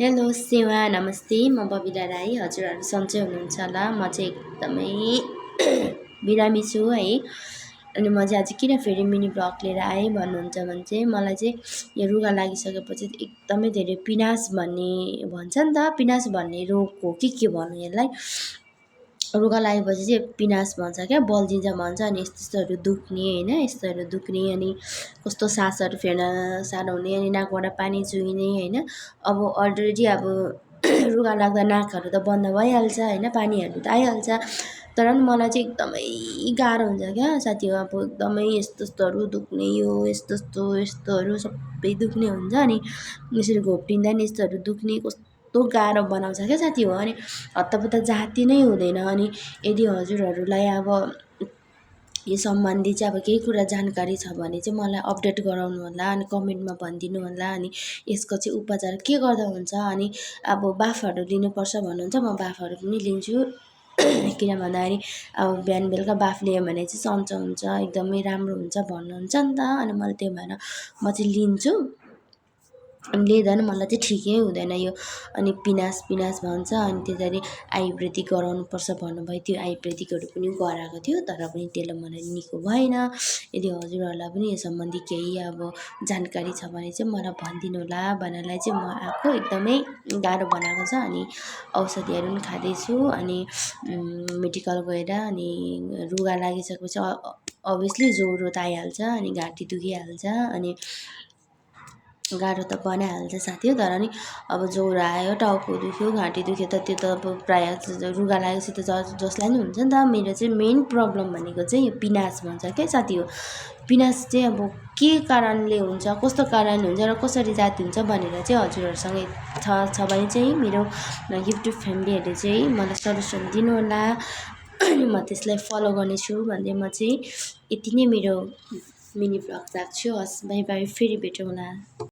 Hello सेवा नमस्ते, म बबिता राई। हजुरहरू सन्चै हुनुहुन्छ होला। म चाहिँ एकदमै बिरामी छु है। अनि म चाहिँ आज किन फेरि मिनी ब्लग लिएर आएँ भन्नुहुन्छ भने चाहिँ मलाई चाहिँ यो रुगा लागिसकेपछि एकदमै धेरै पिनास भन्ने भन्छ नि त, पिनास भन्ने रोग हो कि के भन्नु यसलाई। रुगा लागेपछि चाहिँ पिनास भन्छ क्या, बल्झिन्छ भन्छ। अनि यस्तो यस्तोहरू दुख्ने होइन, यस्तोहरू दुख्ने, अनि कस्तो सासहरू फेर्न साह्रो हुने, अनि नाकबाट पानी चुहिने होइन। अब अलरेडी अब रुगा लाग्दा नाकहरू त बन्द भइहाल्छ होइन, पानीहरू त आइहाल्छ। तर पनि मलाई चाहिँ एकदमै गाह्रो हुन्छ क्या साथी हो। अब एकदमै यस्तो यस्तोहरू दुख्ने, यो यस्तो यस्तो यस्तोहरू सबै दुख्ने हुन्छ। अनि यसरी घोप्टिँदा नि यस्तोहरू दुख्ने, कस्तो गाह्रो बनाउँछ क्या साथी हो। अनि हत्तपत्त जाती नै हुँदैन। अनि यदि हजुरहरूलाई अब यो सम्बन्धी चाहिँ अब केही कुरा जानकारी छ भने चाहिँ मलाई अपडेट गराउनु होला, अनि कमेन्टमा भनिदिनु होला। अनि यसको चाहिँ उपचार के गर्दा हुन्छ, अनि अब बाफहरू लिनुपर्छ भन्नुहुन्छ, म बाफहरू पनि लिन्छु। किन भन्दाखेरि अब बिहान बेलुका बाफ लियो भने चाहिँ सन्चो हुन्छ, एकदमै राम्रो हुन्छ भन्नुहुन्छ नि त। अनि मैले त्यही भएर म चाहिँ लिन्छु। अनि लिँदा पनि मलाई चाहिँ ठिकै हुँदैन यो। अनि पिनास पिनास भन्छ। अनि त्यसरी आयुर्वेदिक गराउनुपर्छ भन्नुभयो, त्यो आयुर्वेदिकहरू पनि गराएको थियो, तर पनि त्यसले मलाई निको भएन। यदि हजुरहरूलाई पनि यो सम्बन्धी केही अब जानकारी छ भने चाहिँ मलाई भनिदिनु होला। भन्नलाई चाहिँ म आएको एकदमै गाह्रो बनाएको छ। अनि औषधिहरू पनि खाँदैछु। अनि मेडिकल गएर अनि रुगा लागिसकेपछि अभियसली ज्वरो त आइहाल्छ, अनि घाँटी दुखिहाल्छ, अनि गाह्रो त बनाइहाल्छ साथी हो। तर नि अब ज्वरो आयो, टाउको दुख्यो, घाँटी दुख्यो त त्यो त अब प्रायः रुगा लागेपछि त जसलाई नि हुन्छ नि त। मेरो चाहिँ मेन प्रब्लम भनेको चाहिँ यो पिनास भन्छ क्या साथी हो। पिनास चाहिँ अब के कारणले हुन्छ, कस्तो कारणले हुन्छ र कसरी जाती हुन्छ भनेर चाहिँ हजुरहरूसँग छ भने चाहिँ मेरो युट्युब फ्यामिलीहरूले चाहिँ मलाई सजेसन दिनुहोला। अनि म त्यसलाई फलो गर्नेछु भन्दै म चाहिँ यति नै मेरो मिनी ब्लग राख्छु। हस्, बाई बाई, फेरि भेटौँला।